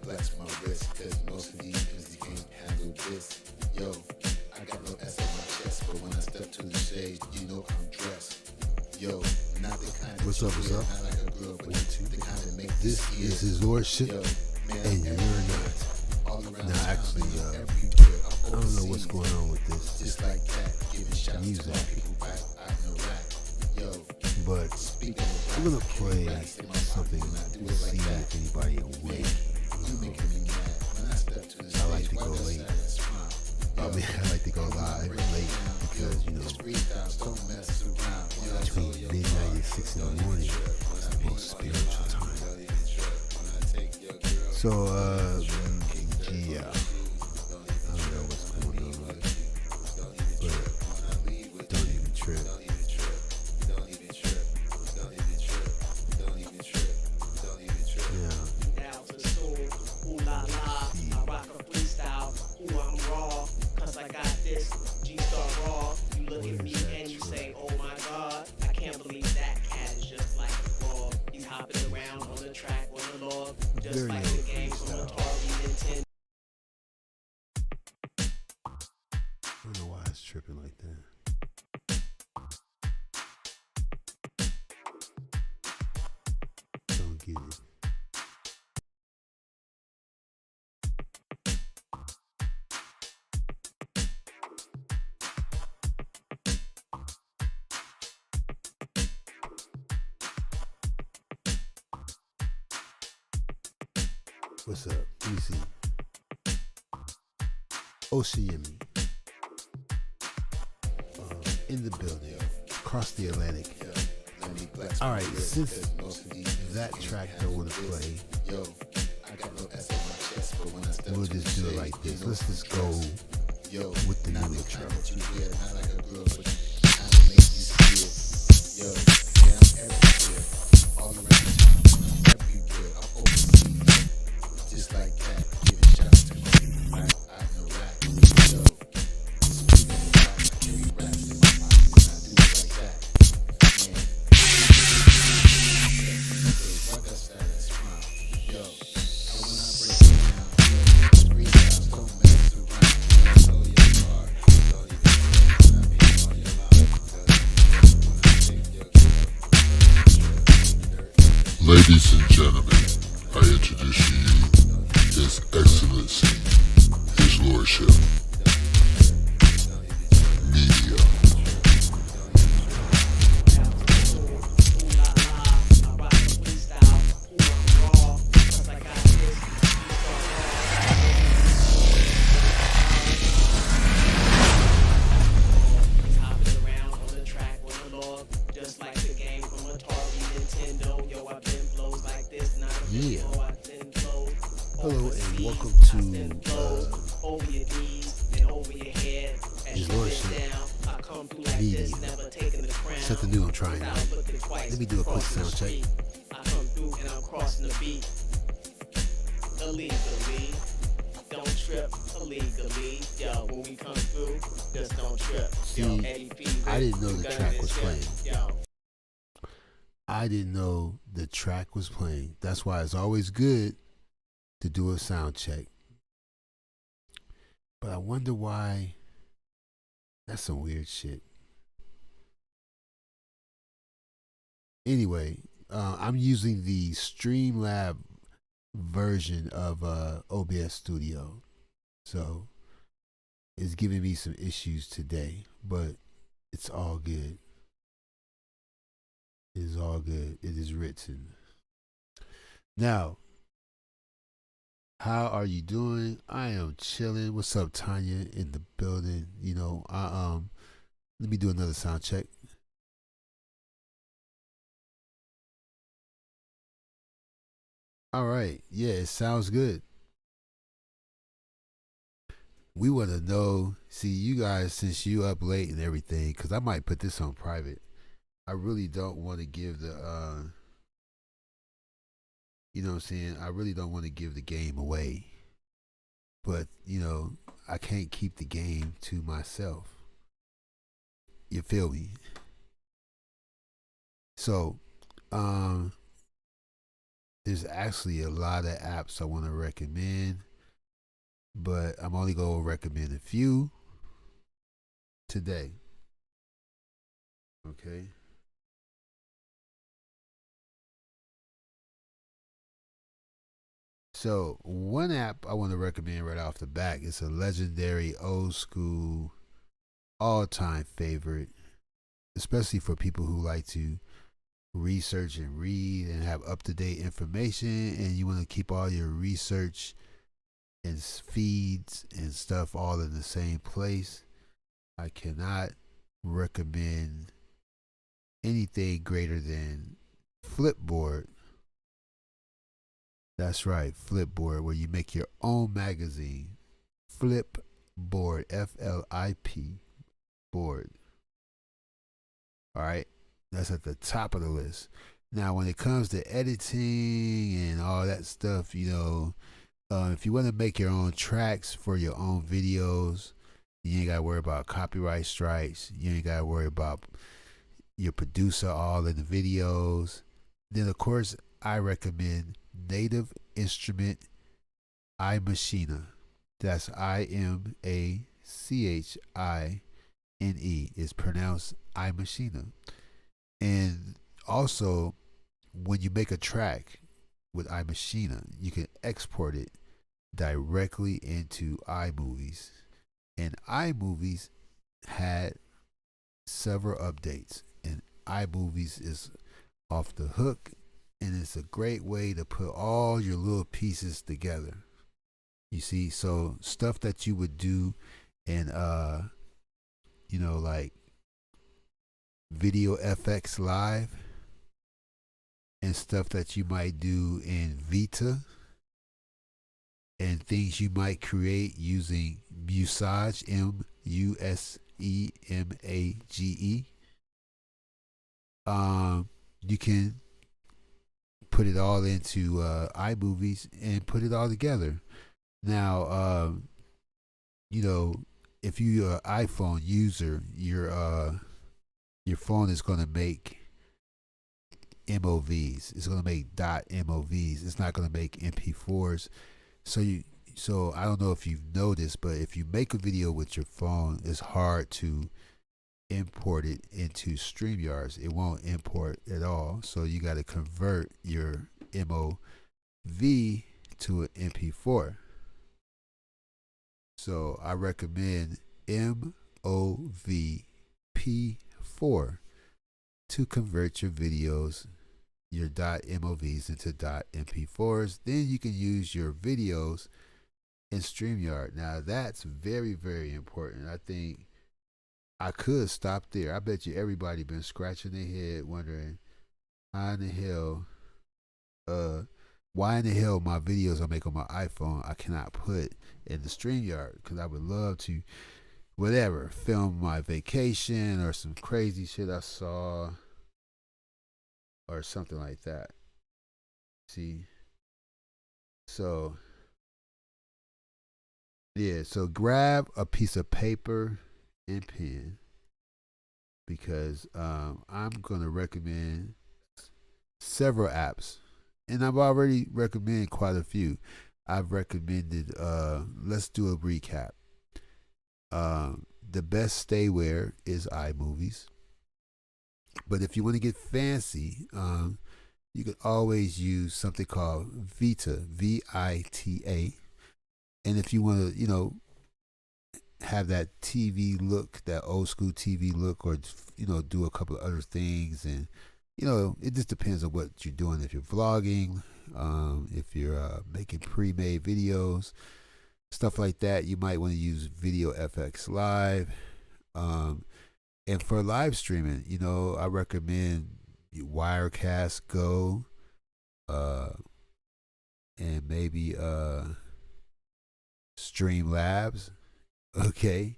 flex my wrist, cause most of these niggas can't handle this. Yo, I got no S on my chest, but when I step to the stage, you know I'm dressed. Yo, not the kind of What's up? not like a girl, but the kind that make This is his lordship, yo, man, and you're not. all around Now, town, actually, everywhere, I don't know what's going on with this just like that, giving shots music, to my people back out in Iraq. Yo, but speaking of we're gonna rap, play rats in my something pocket when I do to it like see that. if anybody awake. You making me mad when I step to the I like stage. to Why go that late. sad smile? I mean, I like to go live late because, you know, It's freestyle, don't mess around. Yo, between midnight and 6 in the morning, it's the most spiritual time. So, yeah, I don't know what's going on, but don't even trip. Now, Down to the soul, ooh la la. I rock a freestyle, ooh I'm raw. Cause I got this G-Star raw. You look at me and you say, oh my god. I can't believe that cat is just like a frog. He's hopping around on the track on the log. Just Very like old the game from Atari Nintendo. I don't know why it's tripping like that. Don't get it. What's up? Let me see. Oceani. In the building. Across the Atlantic. Alright, since that track don't want to play, we'll just do it like this. Let's just go with the new intro. Just like that, giving shots to my people back out in Iraq. Yo, speaking of rap, I carry raps in my pocket when I do it like that. Man, why that sad smile? Yo, so when I break it down, yo, freestyles don't mess around. That's all your heart, that's all you can say. When I pee on your line, when I take your girl. Ladies and gentlemen, I introduce to you His Excellency, His Lordship, Media. Ooh la la, I rock a freestyle, ooh I'm raw. Cause I got this G-Star raw. He's hopping around on the track on the log. Just like the game from Atari Nintendo. Yo, I've been flows like this, not a Yeah. before I've been flows. Hello and welcome to over your knees and over your head. As His you Lordship bend down, I come through like Media. this, never taking the crown. Something new I'm trying out. Without looking twice, Let me do a quick crossing the sound check. street. I come through and I'm crossing the beat. Illegally, don't trip illegally. Yo, when we come through, just don't trip. Yo, See, Eddie P. I didn't know the gun track in was his playing. hip. Yo. I didn't know the track was playing. That's why it's always good to do a sound check. But I wonder why. That's some weird shit. Anyway, I'm using the Streamlab version of OBS Studio. So it's giving me some issues today, but it's all good. It is all good. It is written. Now, how are you doing? I am chilling. What's up, Tanya, in the building? You know, let me do another sound check. All right. Yeah, it sounds good. We want to know, see, you guys, since you up late and everything, because I might put this on private. I really don't want to give the, you know what I'm saying? I really don't want to give the game away. But, you know, I can't keep the game to myself. You feel me? So, there's there's actually a lot of apps I want to recommend, but I'm only going to recommend a few today. Okay. So, one app I want to recommend right off the bat is a legendary old school all time favorite, especially for people who like to research and read and have up to date information, and you want to keep all your research and feeds and stuff all in the same place. I cannot recommend anything greater than Flipboard. That's right, Flipboard, where you make your own magazine. Flipboard, FLIP board. All right, that's at the top of the list. Now, when it comes to editing and all that stuff, if you want to make your own tracks for your own videos, you ain't got to worry about copyright strikes. You ain't got to worry about your producer all in the videos. Then, of course, I recommend Native Instrument iMachina. That's IMACHINE. It's pronounced iMachina. And also, when you make a track with iMachina, you can export it directly into iMovies. And iMovies had several updates, and iMovies is off the hook, and it's a great way to put all your little pieces together. You see, so stuff that you would do in like Video FX Live, and stuff that you might do in Vita, and things you might create using Musage, MUSEMAGE. You can put it all into iMovies and put it all together. Now, if you're an iPhone user, your phone is going to make MOVs. It's going to make .MOVs. It's not going to make MP4s. So I don't know if you've noticed, but if you make a video with your phone, it's hard to import it into StreamYards. It won't import at all. So you got to convert your MOV to an MP4. So I recommend MOVP4 to convert your videos, your .MOVs into .MP4s. Then you can use your videos in StreamYard. Now that's very, very important. I think I could stop there. I bet you everybody been scratching their head wondering why in the hell my videos I make on my iPhone I cannot put in the StreamYard, because I would love to film my vacation or some crazy shit I saw or something like that. See? So grab a piece of paper and pen, because I'm going to recommend several apps, and I've already recommended quite a few. I've recommended, let's do a recap. The best stayware is iMovies, but if you want to get fancy, you can always use something called Vita, VITA. And if you want to, have that TV look, that old school TV look, or do a couple of other things, and it just depends on what you're doing. If you're vlogging, if you're making pre-made videos, stuff like that, you might want to use Video FX Live. And for live streaming, I recommend Wirecast Go, and maybe Streamlabs. Okay.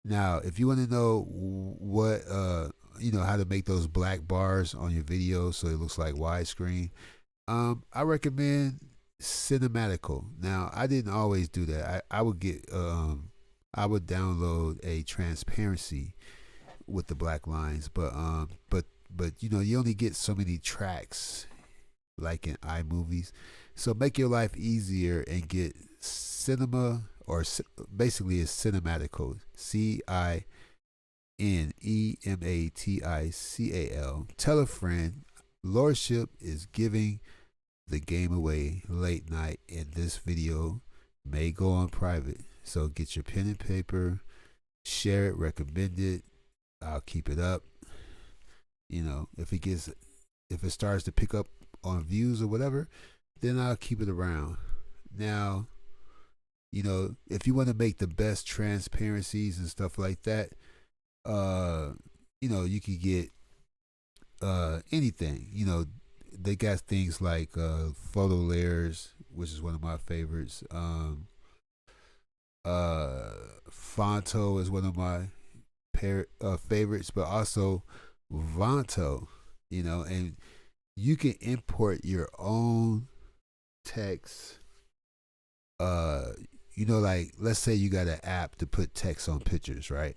Now, if you want to know what how to make those black bars on your video so it looks like widescreen, I recommend Cinematical. Now, I didn't always do that. I would download a transparency with the black lines, but you only get so many tracks. like in iMovies. So make your life easier and get cinema, or basically it's Cinematical, CINEMATICAL. Tell a friend. Lordship is giving the game away late night, and this video may go on private. So get your pen and paper, share it, recommend it. I'll keep it up. You know, if it starts to pick up on views or whatever, then I'll keep it around. Now, you know, if you want to make the best transparencies and stuff like that, you know, you could get anything. You know, they got things like photo layers, which is one of my favorites. Fonto is one of my favorites, but also Vanto, you know, and you can import your own text. You know, like let's say you got an app to put text on pictures, right?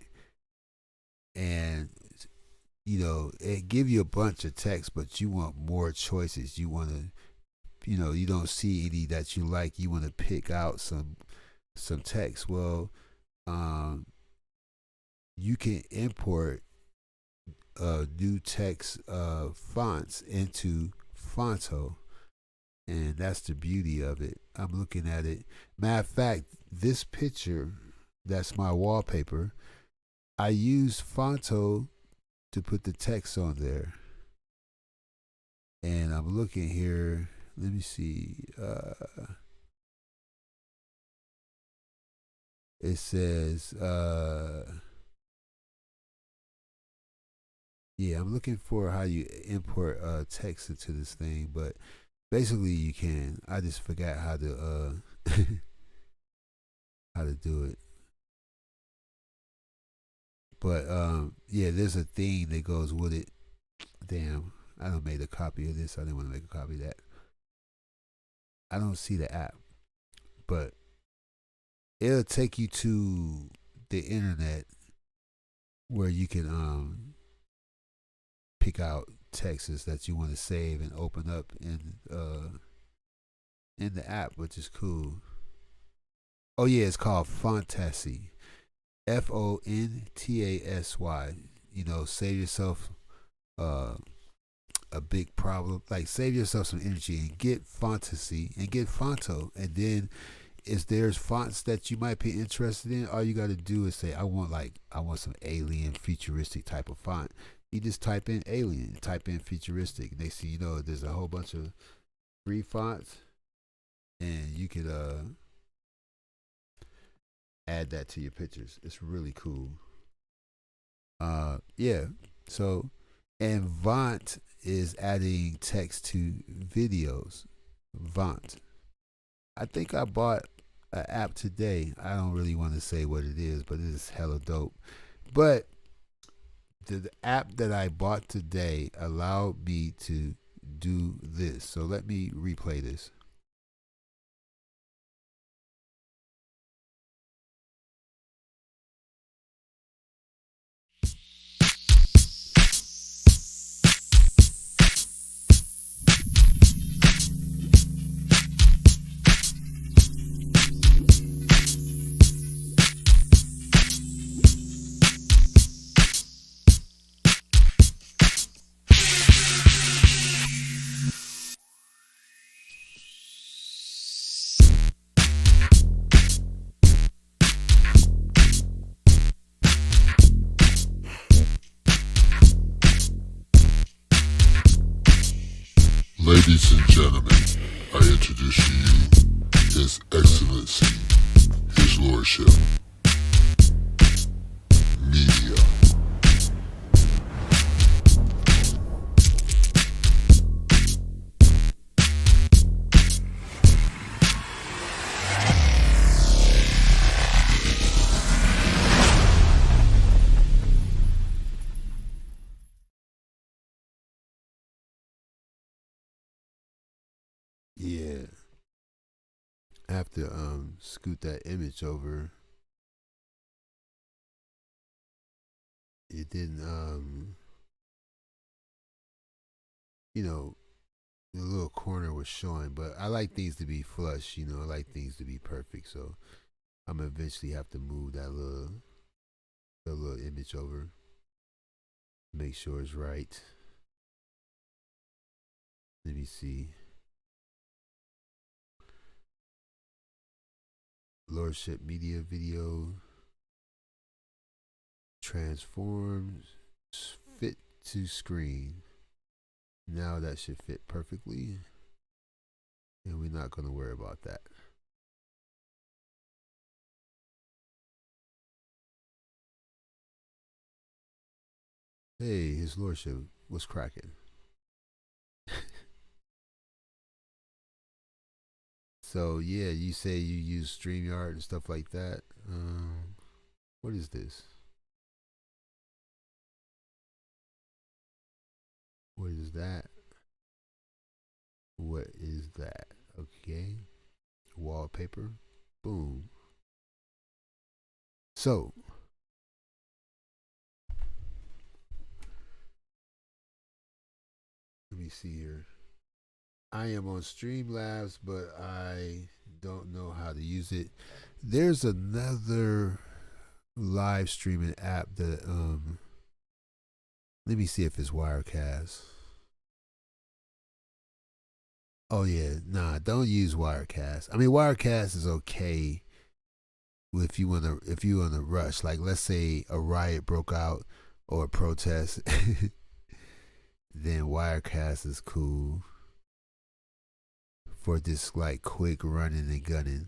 And you know, it give you a bunch of text, but you want more choices. You want to, you know, you don't see any that you like. You want to pick out some text. Well, you can import new text fonts into Fonto, and that's the beauty of it. I'm looking at it. Matter of fact, this picture, that's my wallpaper. I used Fonto to put the text on there, and I'm looking here. Let me see. It says, yeah, I'm looking for how you import text into this thing, but basically you can. I just forgot how to how to do it. But yeah, there's a thing that goes with it. Damn, I done made a copy of this. I didn't want to make a copy of that. I don't see the app, but it'll take you to the internet where you can pick out texts that you want to save and open up in the app, which is cool. Oh yeah, it's called Fontasy. Fontasy. You know, save yourself a big problem. Like save yourself some energy and get Fontasy and get Fonto. And then if there's fonts that you might be interested in, all you got to do is say, I want some alien futuristic type of font. You just type in alien, type in futuristic. Next thing you know, there's a whole bunch of free fonts, and you could add that to your pictures. It's really cool. Yeah. So, and Vont is adding text to videos. Vont. I think I bought an app today. I don't really want to say what it is, but it is hella dope. But the app that I bought today allowed me to do this. So let me replay this. Ladies and gentlemen, I introduce to you His Excellency, His Lordship, Media. Yeah. I have to scoot that image over. It didn't you know, the little corner was showing, but I like things to be flush. You know, I like things to be perfect. So I'm gonna eventually have to move that little image over, make sure it's right. Let me see. Lordship Media video transforms fit to screen. Now that should fit perfectly, and we're not going to worry about that. Hey, His Lordship, what's cracking? So yeah, you say you use StreamYard and stuff like that. What is this? What is that? What is that? Okay. Wallpaper. Boom. So let me see here. I am on Streamlabs, but I don't know how to use it. There's another live streaming app that let me see if it's Wirecast. Oh yeah, nah, don't use Wirecast. I mean, Wirecast is okay if you wanna rush. Like, let's say a riot broke out or a protest, then Wirecast is cool for just like quick running and gunning.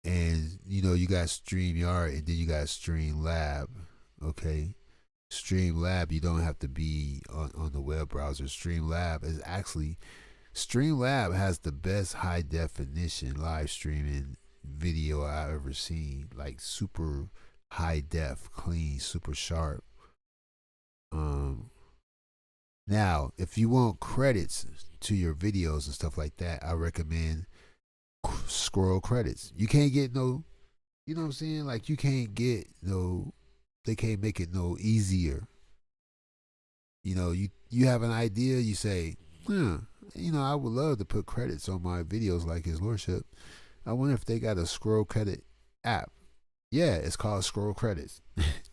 And you know, you got StreamYard and then you got Streamlab. Okay. Streamlab, you don't have to be on the web browser. Streamlab has the best high definition live streaming video I've ever seen. Like super high def, clean, super sharp. Now, if you want credits to your videos and stuff like that, I recommend scroll credits. You can't get no, you know what I'm saying? Like you can't get no, they can't make it no easier. You know, you have an idea, you say, you know, I would love to put credits on my videos like His Lordship. I wonder if they got a scroll credit app. Yeah, it's called Scroll Credits.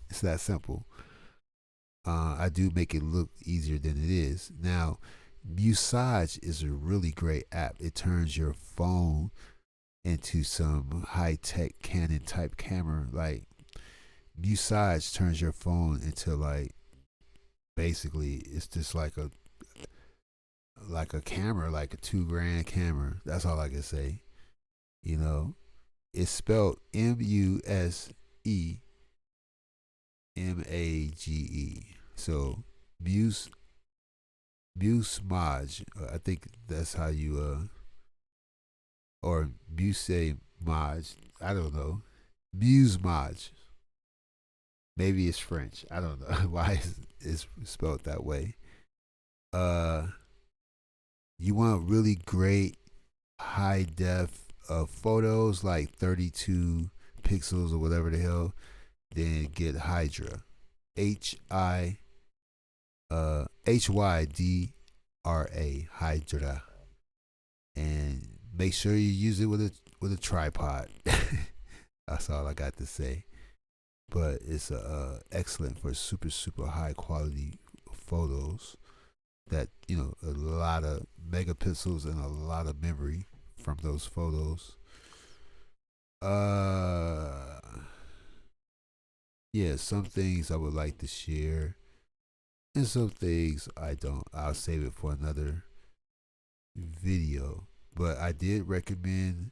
It's that simple. I do make it look easier than it is. Now, Musage is a really great app. It turns your phone into some high-tech Canon type camera. Like, Musage turns your phone into like, basically, it's just like a camera, like a $2,000 camera. That's all I can say. You know, it's spelled Musemage. So Musage. I think that's how you or Musemage. I don't know. Musemage. Maybe it's French. I don't know why it's spelled that way. You want really great high def photos, like 32 pixels or whatever the hell, then get Hydra. HYDRA, Hydra. And make sure you use it with a tripod. That's all I got to say. But it's excellent for super high quality photos that, you know, a lot of megapixels and a lot of memory from those photos. Yeah, some things I would like to share and some things I don't. I'll save it for another video. But I did recommend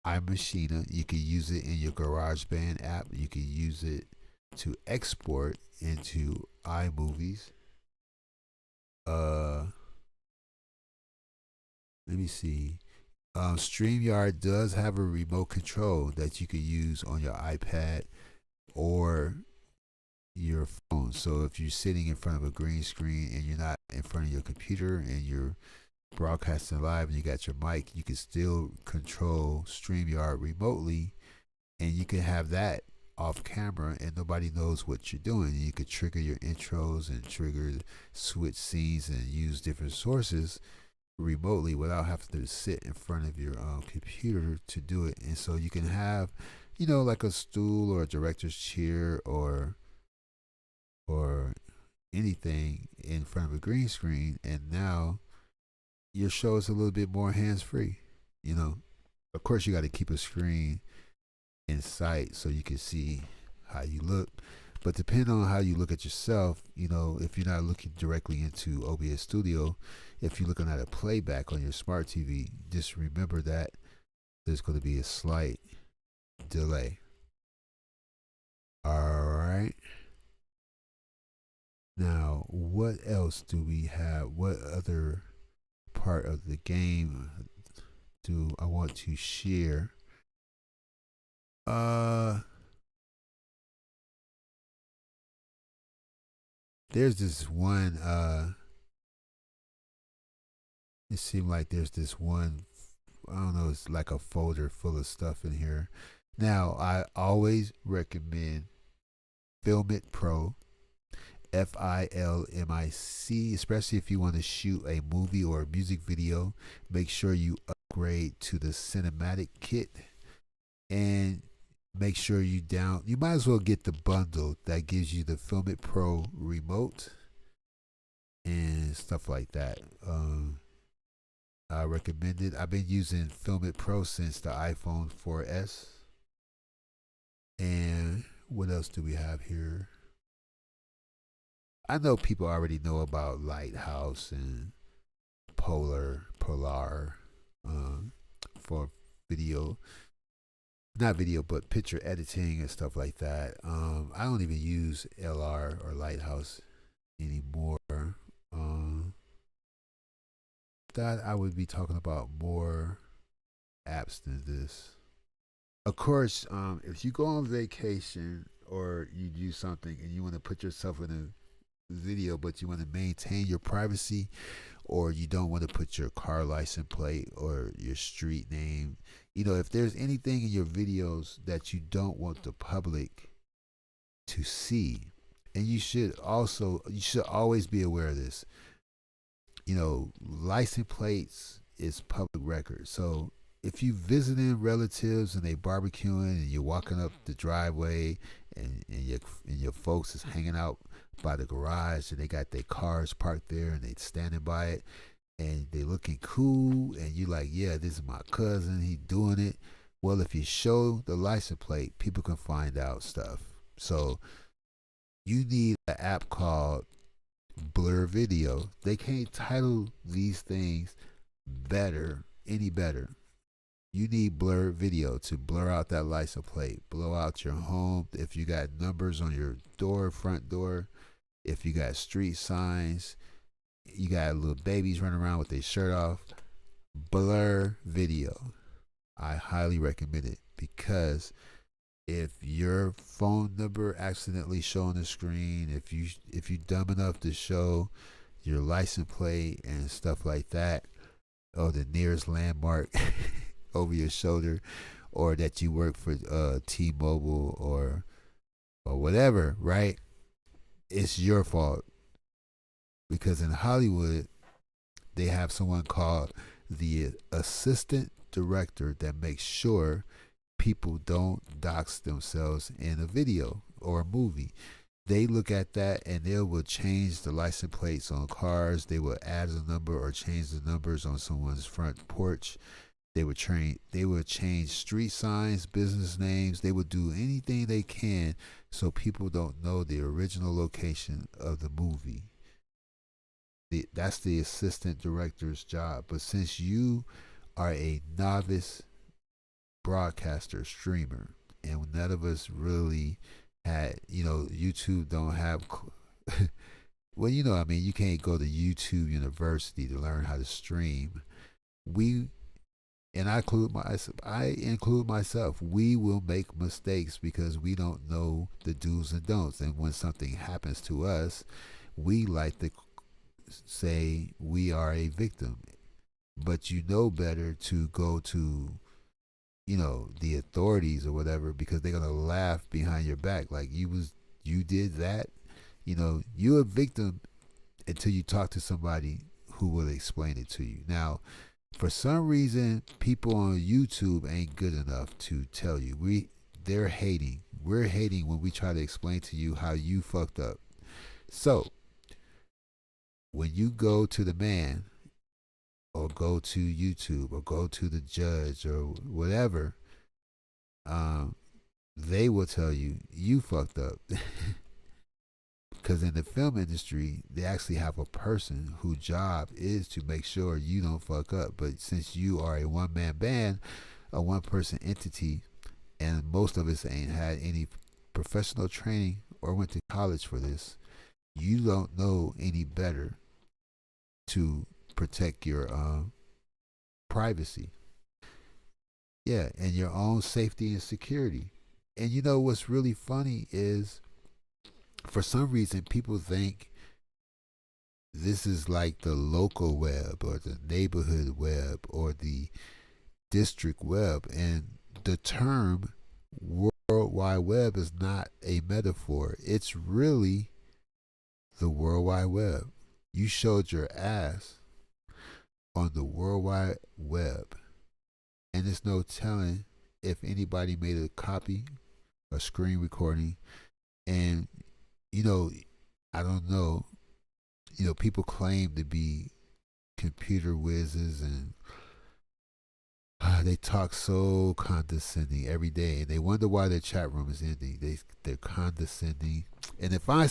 iMachina. You can use it in your GarageBand app. You can use it to export into iMovies. Let me see. StreamYard does have a remote control that you can use on your iPad or your phone. So if you're sitting in front of a green screen and you're not in front of your computer and you're broadcasting live and you got your mic, you can still control StreamYard remotely, and you can have that off camera and nobody knows what you're doing. You could trigger your intros and trigger switch scenes and use different sources remotely without having to sit in front of your computer to do it. And so you can have, like a stool or a director's chair or anything in front of a green screen, and now your show is a little bit more hands free. Of course, you got to keep a screen in sight so you can see how you look. But depending on how you look at yourself, if you're not looking directly into OBS Studio, if you're looking at a playback on your smart TV, just remember that there's going to be a slight delay. All right. Now, what else do we have? What other part of the game do I want to share? There's this one, it seemed like there's this one, I don't know, it's like a folder full of stuff in here. Now, I always recommend Filmic Pro, Filmic, especially if you want to shoot a movie or a music video. Make sure you upgrade to the cinematic kit, and make sure you might as well get the bundle that gives you the Filmic Pro remote and stuff like that. I recommend it. I've been using Filmic Pro since the iPhone 4S. And what else do we have here? I know people already know about Lighthouse and Polar for video. Not video, but picture editing and stuff like that. I don't even use LR or Lighthouse anymore. That I would be talking about more apps than this. Of course, if you go on vacation or you do something and you want to put yourself in a video, but you want to maintain your privacy, or you don't want to put your car license plate or your street name, if there's anything in your videos that you don't want the public to see, and you should always be aware of this. License plates is public record. So if you visiting relatives and they barbecuing and you're walking up the driveway and your folks is hanging out by the garage and they got their cars parked there and they standing by it and they looking cool and you like, yeah, this is my cousin, he doing it. Well, if you show the license plate, people can find out stuff. So you need an app called Blur Video. They can't title these things any better. You need Blur Video to blur out that license plate, blow out your home. If you got numbers on your door, front door, if you got street signs, you got little babies running around with their shirt off, Blur Video. I highly recommend it, because if your phone number accidentally show on the screen, if you dumb enough to show your license plate and stuff like that, or the nearest landmark over your shoulder, or that you work for T-Mobile or whatever, right? It's your fault. Because in Hollywood, they have someone called the assistant director that makes sure people don't dox themselves in a video or a movie. They look at that and they will change the license plates on cars. They will add a number or change the numbers on someone's front porch. They would change street signs, business names. They would do anything they can so people don't know the original location of the movie. That's the assistant director's job. But since you are a novice broadcaster, streamer, and none of us really had, YouTube don't have, well, you can't go to YouTube University to learn how to stream. And I include myself, we will make mistakes because we don't know the do's and don'ts. And when something happens to us, we like to say we are a victim. But you know better to go to, the authorities or whatever, because they're going to laugh behind your back. Like you did that. You're a victim until you talk to somebody who will explain it to you. Now, for some reason, people on YouTube ain't good enough to tell you. They're hating. We're hating when we try to explain to you how you fucked up. So, when you go to the man, or go to YouTube, or go to the judge, or whatever, they will tell you fucked up. Because in the film industry, they actually have a person whose job is to make sure you don't fuck up. But since you are a one-man band, a one-person entity, and most of us ain't had any professional training or went to college for this, you don't know any better to protect your privacy. Yeah, and your own safety and security. And you know what's really funny is, for some reason, people think this is like the local web or the neighborhood web or the district web. And the term World Wide Web is not a metaphor. It's really the World Wide Web. You showed your ass on the World Wide Web. And there's no telling if anybody made a copy, a screen recording, and you know, I don't know, you know, people claim to be computer whizzes, and they talk so condescending every day, and they wonder why their chat room is ending. They're condescending, and if I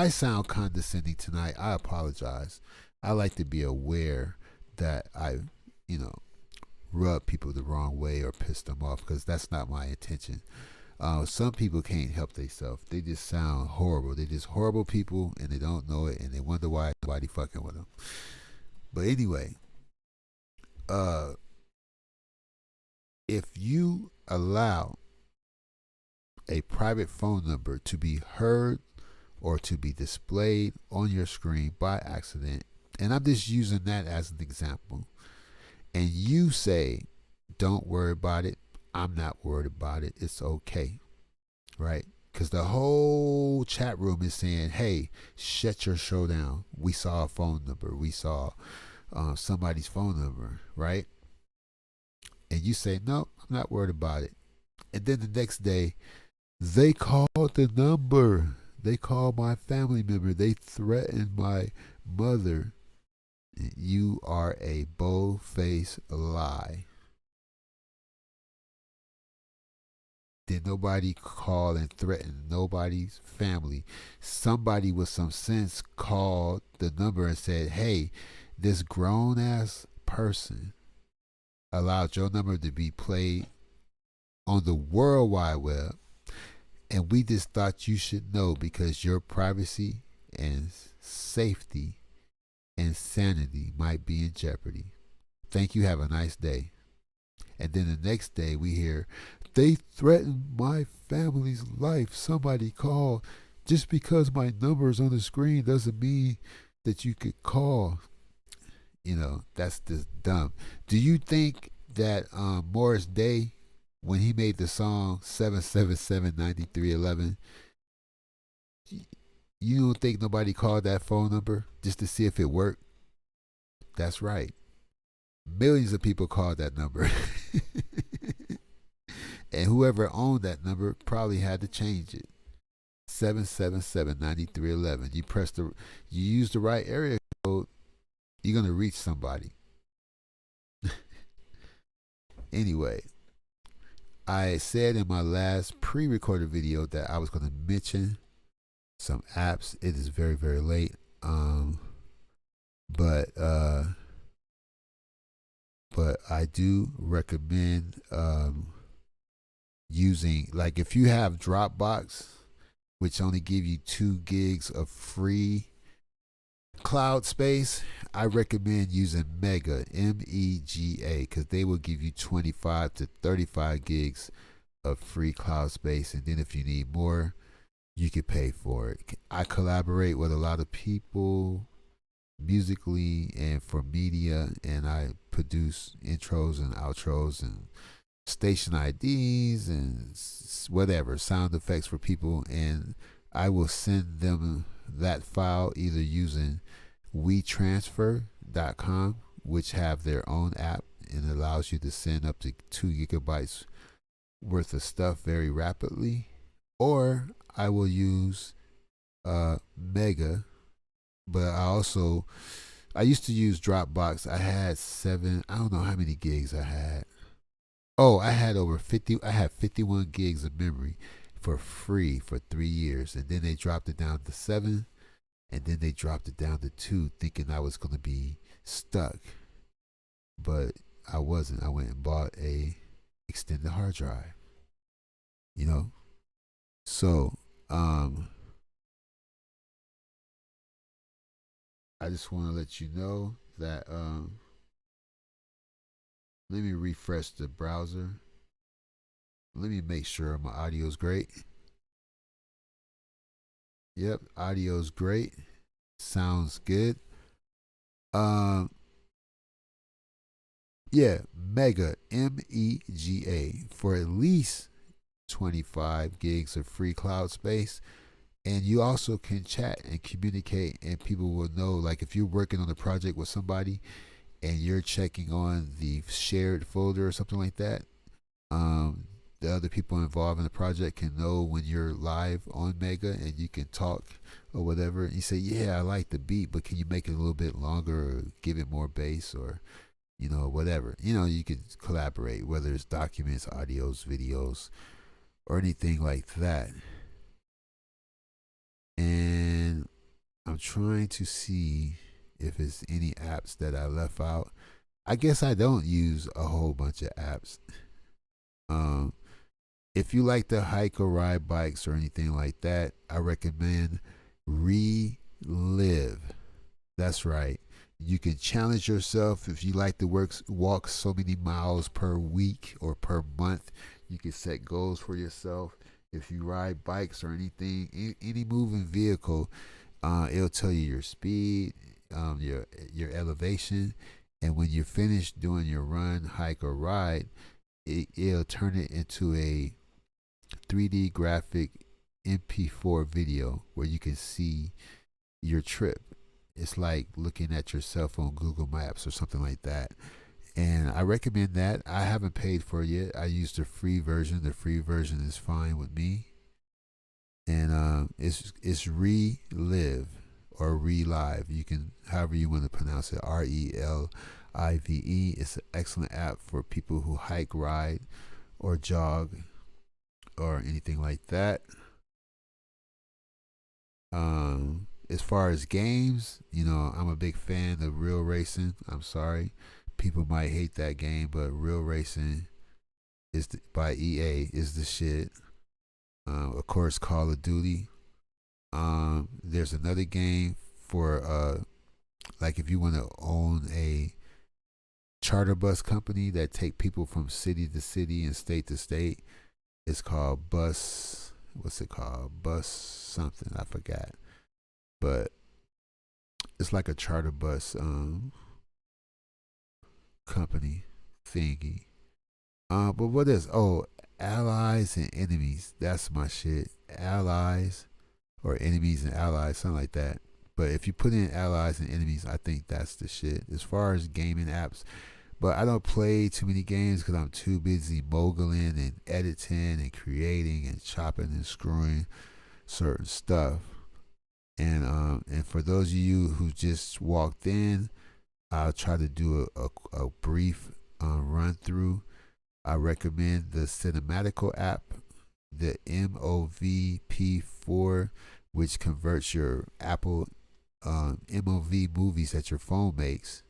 sound condescending tonight, I apologize. I like to be aware that I, rub people the wrong way or piss them off, because that's not my intention. Some people can't help themselves. They just sound horrible. They're just horrible people, and they don't know it, and they wonder why nobody fucking with them. But anyway, if you allow a private phone number to be heard or to be displayed on your screen by accident, and I'm just using that as an example, and you say, don't worry about it, I'm not worried about it, it's okay, right? Because the whole chat room is saying, hey, shut your show down. We saw a phone number. We saw somebody's phone number, right? And you say, no, I'm not worried about it. And then the next day, they called the number. They called my family member. They threatened my mother. You are a bold-faced lie. Did nobody call and threaten nobody's family? Somebody with some sense called the number and said, hey, this grown-ass person allowed your number to be played on the World Wide Web, and we just thought you should know because your privacy and safety and sanity might be in jeopardy. Thank you. Have a nice day. And then the next day we hear, they threatened my family's life. Somebody called. Just because my number's on the screen doesn't mean that you could call. That's just dumb. Do you think that Morris Day, when he made the song 777-9311, you don't think nobody called that phone number just to see if it worked? That's right. Millions of people called that number. And whoever owned that number probably had to change it. 777-9311. You use the right area code, you're going to reach somebody. Anyway, I said in my last pre-recorded video that I was going to mention some apps. It is very, very late. But I do recommend using, like, if you have Dropbox, which only give you 2 gigs of free cloud space, I recommend using Mega, MEGA, because they will give you 25 to 35 gigs of free cloud space, and then if you need more, you can pay for it. I collaborate with a lot of people musically and for media, and I produce intros and outros and station IDs and whatever, sound effects for people, and I will send them that file either using WeTransfer, Meganet.com, which have their own app and allows you to send up to 2 gigabytes worth of stuff very rapidly. Or I will use Mega, but I used to use Dropbox. I had I don't know how many gigs I had. Oh, I had over 50. I had 51 gigs of memory for free for 3 years, and then they dropped it down to 7, and then they dropped it down to 2, thinking I was going to be stuck, but I wasn't. I went and bought a extended hard drive. You know, so I just want to let you know that let me refresh the browser. Let me make sure my audio's great. Yep, audio's great. Sounds good. Yeah, Mega, MEGA, for at least 25 gigs of free cloud space. And you also can chat and communicate, and people will know, like if you're working on a project with somebody and you're checking on the shared folder or something like that, the other people involved in the project can know when you're live on Mega, and you can talk or whatever. And you say, yeah, I like the beat, but can you make it a little bit longer or give it more bass or, whatever. You can collaborate, whether it's documents, audios, videos, or anything like that. And I'm trying to see if it's any apps that I left out. I guess I don't use a whole bunch of apps. If you like to hike or ride bikes or anything like that, I recommend Relive. That's right. You can challenge yourself. If you like to walk so many miles per week or per month, you can set goals for yourself. If you ride bikes or anything, any moving vehicle, it'll tell you your speed, your elevation, and when you're finished doing your run, hike, or ride, it'll turn it into a 3D graphic MP4 video where you can see your trip. It's like looking at yourself on Google Maps or something like that. And I recommend that. I haven't paid for it yet. I used the free version. The free version is fine with me. And it's Relive or Relive. You can, however you want to pronounce it, RELIVE. It's an excellent app for people who hike, ride, or jog, or anything like that. As far as games, I'm a big fan of Real Racing. I'm sorry, people might hate that game, but Real Racing by EA is the shit. Of course, Call of Duty. There's another game for like if you want to own a charter bus company that take people from city to city and state to state. It's called Bus. What's it called? Bus something. I forgot. But it's like a charter bus company thingy. But what is? Oh, Allies and Enemies. That's my shit. Allies or Enemies and Allies, something like that. But if you put in Allies and Enemies, I think that's the shit as far as gaming apps. But I don't play too many games because I'm too busy moguling and editing and creating and chopping and screwing certain stuff. And for those of you who just walked in, I'll try to do a brief run through. I recommend the Cinematical app, the MOVP4, which converts your Apple MOV movies that your phone makes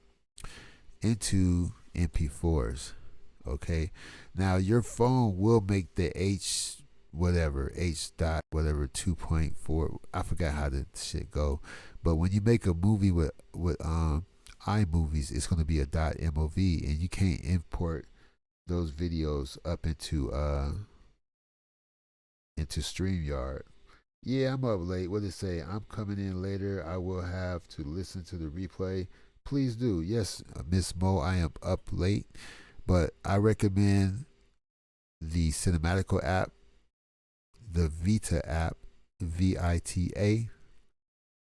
into MP4s. Okay, now your phone will make the H dot whatever 2.4. I forgot how the shit go, but when you make a movie with iMovies, it's going to be a .mov, and you can't import those videos up into StreamYard. Yeah, I'm up late. What did it say? I'm coming in later. I will have to listen to the replay. Please do. Yes, Miss Mo, I am up late, but I recommend the Cinematical app, the Vita app, VITA,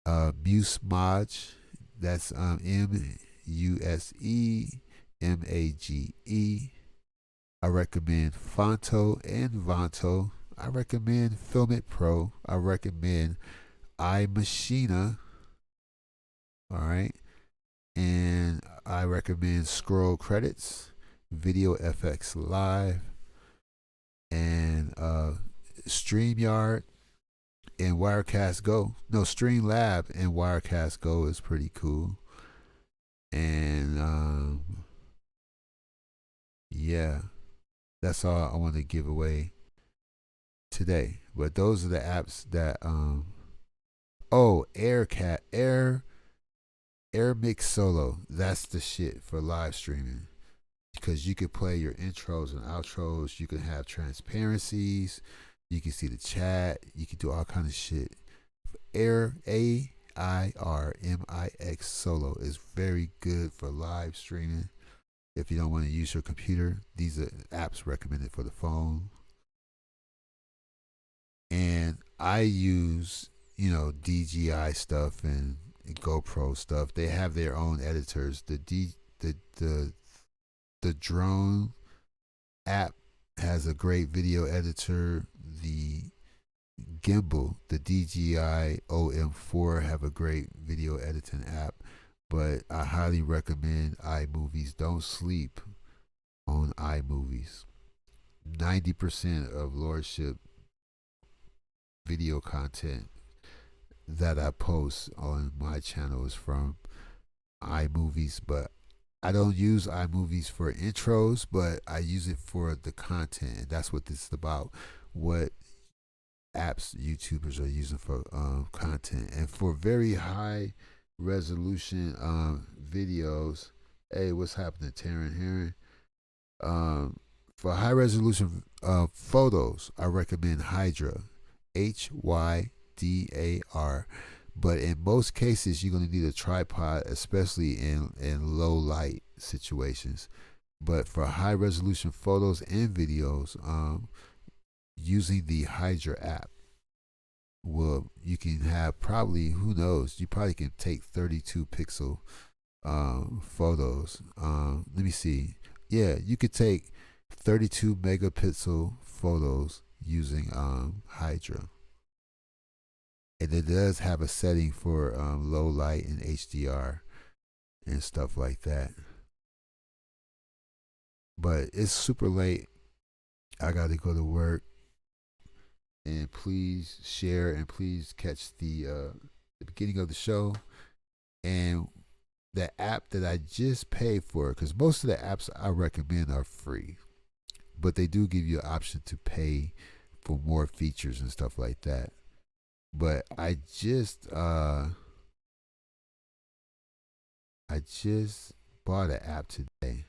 Musemaj, that's USEMAGE. I recommend Fonto and Vonto. I recommend Filmic Pro. I recommend iMachina. All right. And I recommend Scroll Credits, Video FX Live, and StreamYard and Wirecast Go. No, Streamlab and Wirecast Go is pretty cool. And yeah, that's all I want to give away today. But those are the apps that Air Mix Solo. That's the shit for live streaming, because you could play your intros and outros. You can have transparencies. You can see the chat. You can do all kind of shit. AirMix Solo is very good for live streaming. If you don't want to use your computer, these are apps recommended for the phone. And I use, DJI stuff and GoPro stuff. They have their own editors. The drone app has a great video editor. The gimbal, the DJI OM4, have a great video editing app. But I highly recommend iMovies. Don't sleep on iMovies. 90% of Lordship video content that I post on my channel is from iMovies, but I don't use iMovies for intros, but I use it for the content, and that's what this is about. What apps YouTubers are using for content, and for very high resolution videos. Hey, what's happening, Taryn Heron? For high resolution photos, I recommend Hydra, HYDAR. But in most cases, you're going to need a tripod, especially in low light situations. But for high resolution photos and videos, using the Hydra app, well, you can have probably, who knows, you probably can take 32 pixel photos. Let me see. Yeah, you could take 32 megapixel photos using Hydra. And it does have a setting for low light and HDR and stuff like that. But it's super late. I got to go to work. And please share and please catch the beginning of the show. And the app that I just paid for, because most of the apps I recommend are free. But they do give you an option to pay for more features and stuff like that. But I just bought an app today,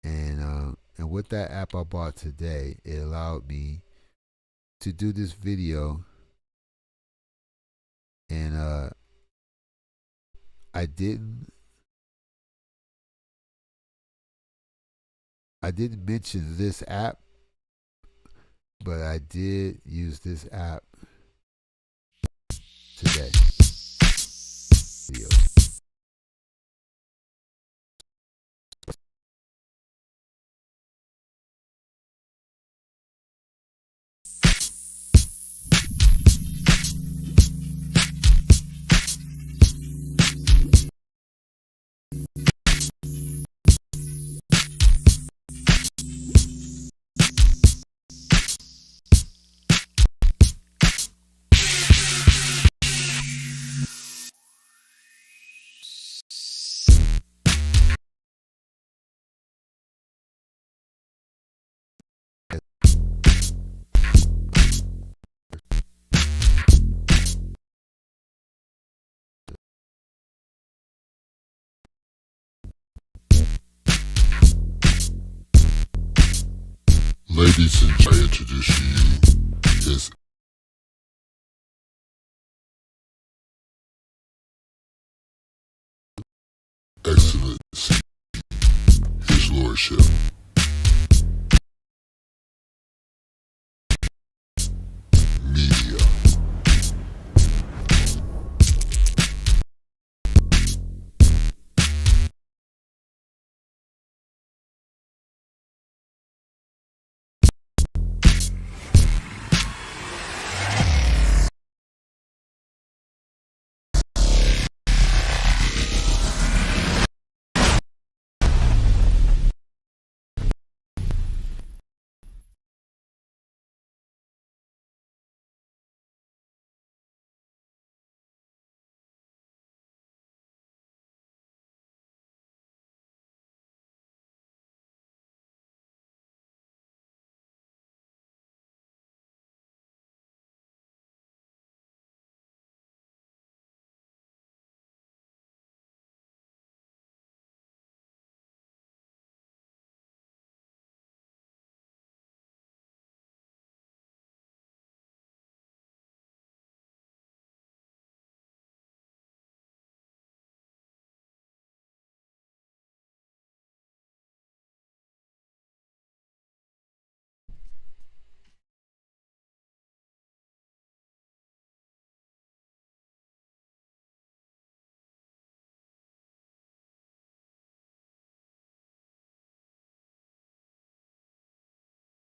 and with that app I bought today, it allowed me to do this video, and I didn't mention this app. But I did use this app today. Video. Ladies and gentlemen, I introduce to you his Excellency, His Lordship.